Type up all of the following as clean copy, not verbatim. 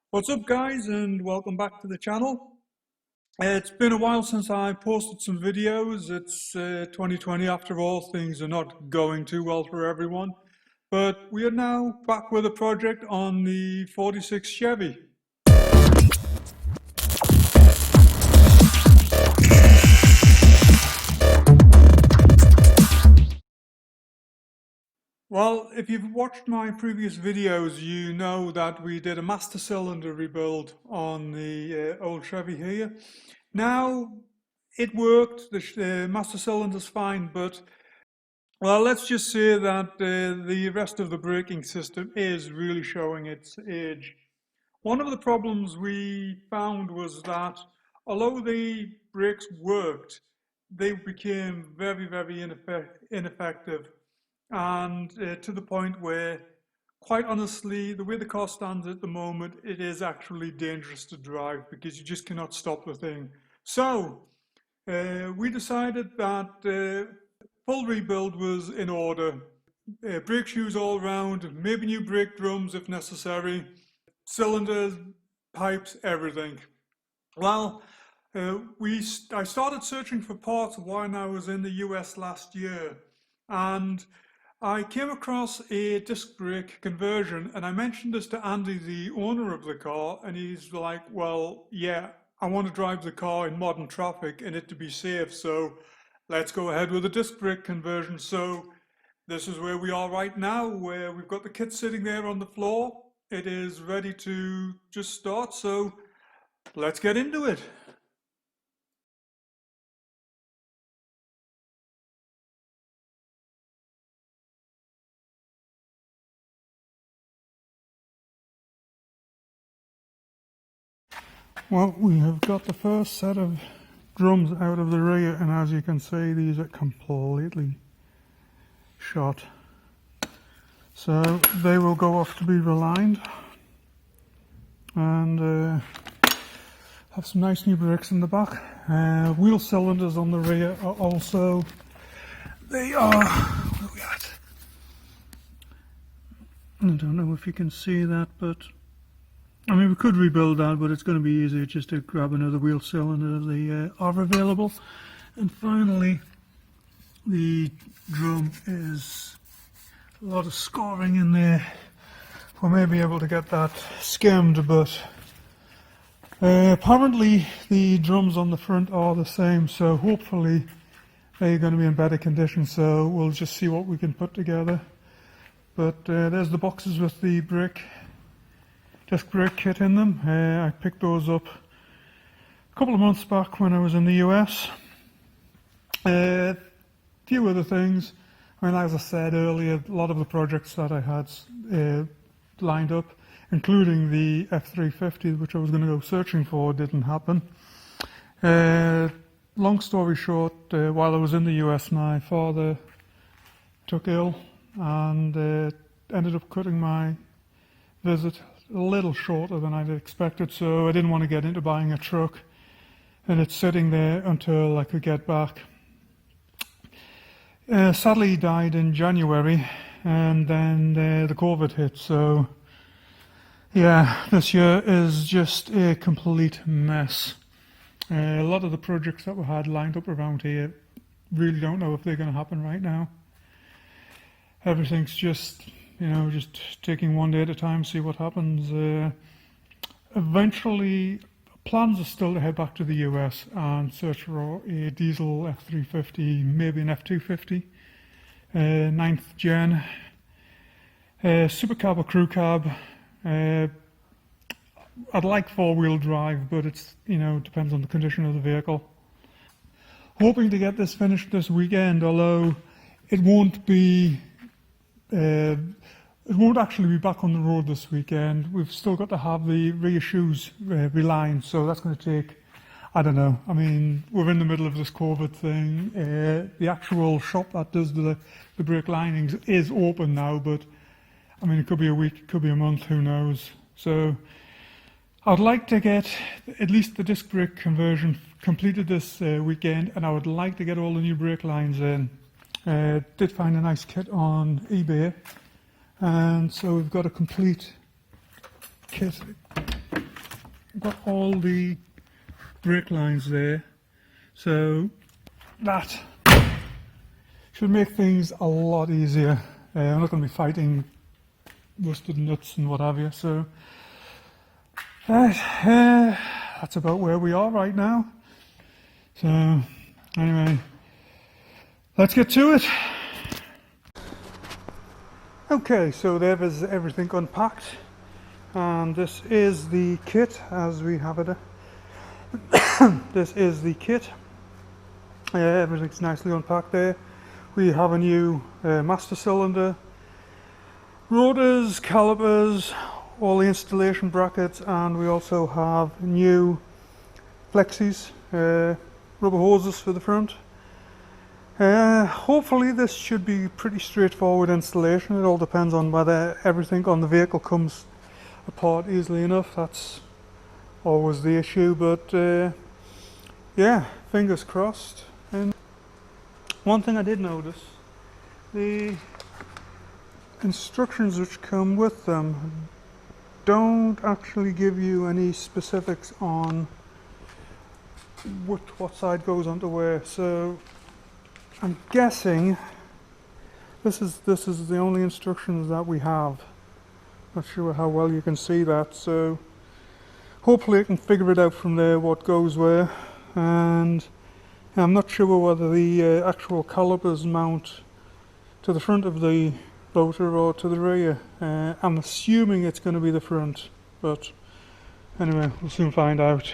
What's up guys, and welcome back to the channel. It's been a while since I posted some videos. It's 2020 after all. Things are not going too well for everyone, but we are now back with a project on the 46 Chevy. Well, if you've watched my previous videos, you know that we did a master cylinder rebuild on the old Chevy here. Now, it worked, the master cylinder's fine, but well, let's just say that the rest of the braking system is really showing its age. One of the problems we found was that although the brakes worked, they became very ineffective, and to the point where, quite honestly, the way the car stands at the moment, it is actually dangerous to drive because you just cannot stop the thing. So we decided that full rebuild was in order. Brake shoes all round, maybe new brake drums if necessary, cylinders, pipes, everything. Well, I started searching for parts when I was in the US last year, and I came across a disc brake conversion, and I mentioned this to Andy, the owner of the car, and he's like, well, yeah, I want to drive the car in modern traffic and it to be safe, so let's go ahead with a disc brake conversion. So this is where we are right now, where we've got the kit sitting there on the floor. It is ready to just start, so let's get into it. Well, we have got the first set of drums out of the rear, and as you can see, these are completely shot. So they will go off to be relined, and have some nice new brakes in the back. Wheel cylinders on the rear are also, they are, what are we at? I don't know if you can see that, but I mean, we could rebuild that, but it's going to be easier just to grab another wheel cylinder. They are available. And finally, the drum is a lot of scoring in there. We may be able to get that skimmed, but apparently the drums on the front are the same, so hopefully they're going to be in better condition, so we'll just see what we can put together. But there's the boxes with the disc brake kit in them. I picked those up a couple of months back when I was in the US. A few other things. I mean, as I said earlier, a lot of the projects that I had lined up, including the F350, which I was going to go searching for, didn't happen. Long story short, while I was in the US, my father took ill and ended up cutting my visit a little shorter than I'd expected, so I didn't want to get into buying a truck and it's sitting there until I could get back. Sadly, he died in January, and then the COVID hit, so yeah, this year is just a complete mess. A lot of the projects that we had lined up around here really don't know if they're going to happen right now. Everything's just, just taking one day at a time, see what happens. Eventually, plans are still to head back to the US and search for a diesel F350, maybe an F250, 9th gen, super cab or crew cab. I'd like four-wheel drive, but it's, depends on the condition of the vehicle. Hoping to get this finished this weekend, although it won't be it won't actually be back on the road this weekend. We've still got to have the rear shoes relined, so that's going to take, I don't know. I mean, we're in the middle of this COVID thing. The actual shop that does the brake linings is open now, but I mean, it could be a week, it could be a month, who knows. So I'd like to get at least the disc brake conversion completed this weekend, and I would like to get all the new brake lines in. Did find a nice kit on eBay, and so we've got a complete kit got all the brake lines there, so that should make things a lot easier. I'm not going to be fighting rusted nuts and what have you, so that's about where we are right now. So anyway, let's get to it. Okay, so there is everything unpacked, and this is the kit as we have it. This is the kit. Everything's nicely unpacked there. We have a new master cylinder, rotors, calipers, all the installation brackets, and we also have new flexies, rubber hoses for the front. Hopefully this should be pretty straightforward installation. It all depends on whether everything on the vehicle comes apart easily enough. That's always the issue, but yeah, fingers crossed. And one thing I did notice, the instructions which come with them don't actually give you any specifics on what side goes onto where, so I'm guessing this is the only instructions that we have. Not sure how well you can see that, so hopefully I can figure it out from there what goes where. And I'm not sure whether the actual calipers mount to the front of the rotor or to the rear. I'm assuming it's going to be the front, but anyway, we'll soon find out.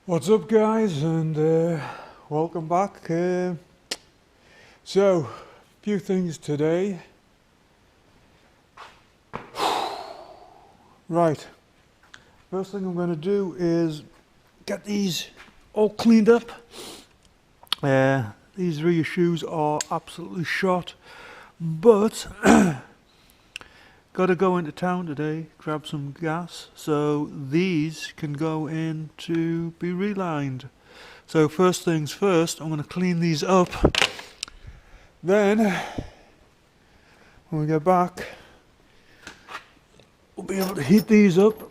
What's up, guys, and welcome back. So, a few things today. Right, first thing I'm going to do is get these all cleaned up. These rear shoes are absolutely shot, but got to go into town today, grab some gas, so these can go in to be relined. So first things first, I'm going to clean these up. Then, when we get back, we'll be able to heat these up,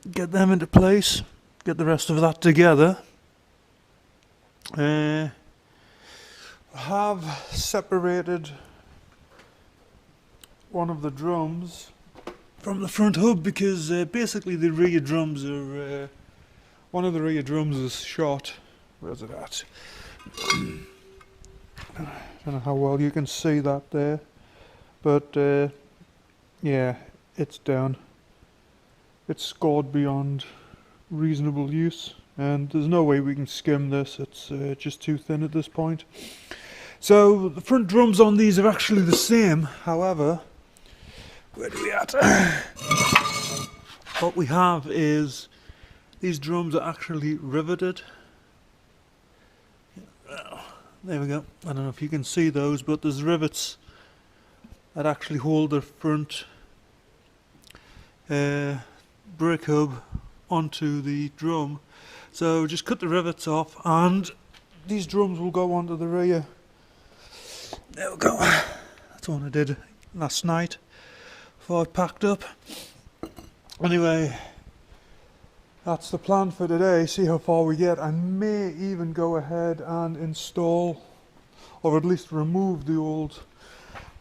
get them into place, get the rest of that together. I have separated one of the drums from the front hub because basically the rear drums are one of the rear drums is shot. Where's it at? I don't know how well you can see that there, but yeah, it's down. It's scored beyond reasonable use, and there's no way we can skim this. It's just too thin at this point. So the front drums on these are actually the same. However, where do we at? What we have is these drums are actually riveted. There we go. I don't know if you can see those, but there's rivets that actually hold the front brake hub onto the drum. So just cut the rivets off and these drums will go onto the rear. There we go. That's what I did last night before I packed up. Anyway, that's the plan for today. See how far we get. I may even go ahead and install, or at least remove, the old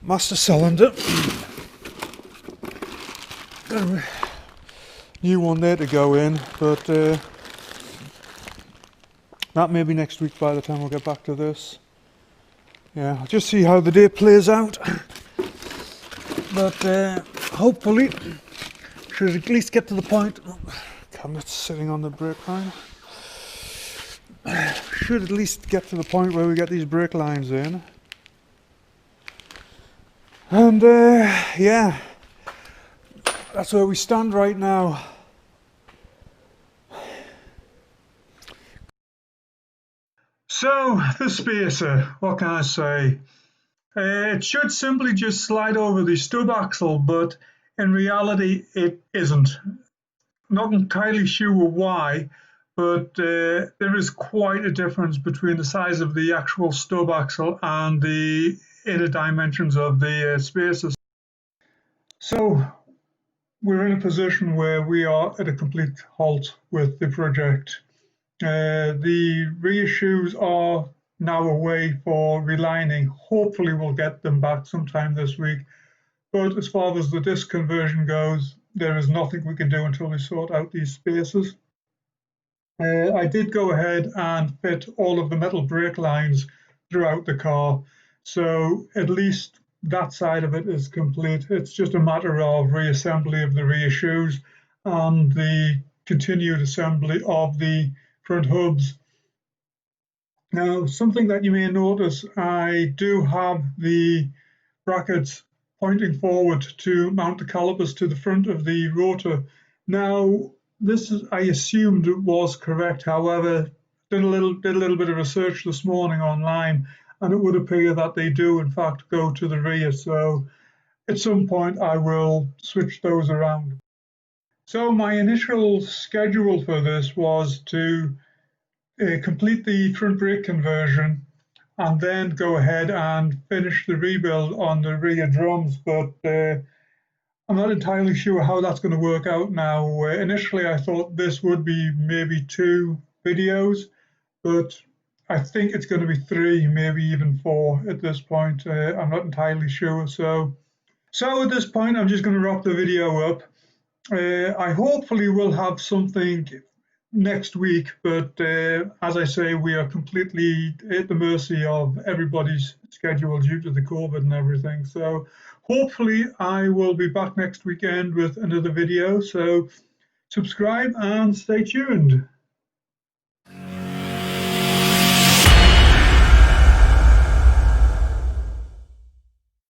master cylinder. Got a new one there to go in, but that may be next week by the time we'll get back to this. Yeah, I'll just see how the day plays out. But hopefully, should at least get to the point. Cabinet's sitting on the brake line. Should at least get to the point where we get these brake lines in. And yeah, that's where we stand right now. So, the spacer, what can I say? It should simply just slide over the stub axle, but in reality it isn't. Not entirely sure why, but there is quite a difference between the size of the actual stub axle and the inner dimensions of the spacers. So we're in a position where we are at a complete halt with the project. The rear shoes are now away for relining. Hopefully we'll get them back sometime this week. But as far as the disc conversion goes, there is nothing we can do until we sort out these spaces. I did go ahead and fit all of the metal brake lines throughout the car. So at least that side of it is complete. It's just a matter of reassembly of the rear shoes and the continued assembly of the front hubs. Now, something that you may notice, I do have the brackets pointing forward to mount the calipers to the front of the rotor. Now, this is, I assumed it was correct. However, did a little bit of research this morning online, and it would appear that they do in fact go to the rear. So at some point I will switch those around. So my initial schedule for this was to complete the front brake conversion and then go ahead and finish the rebuild on the rear drums, but I'm not entirely sure how that's going to work out now. Initially I thought this would be maybe 2 videos, but I think it's going to be 3, maybe even 4 at this point. I'm not entirely sure. So at this point I'm just going to wrap the video up. I hopefully will have something next week, but as I say, we are completely at the mercy of everybody's schedule due to the COVID and everything. So hopefully I will be back next weekend with another video. So subscribe and stay tuned.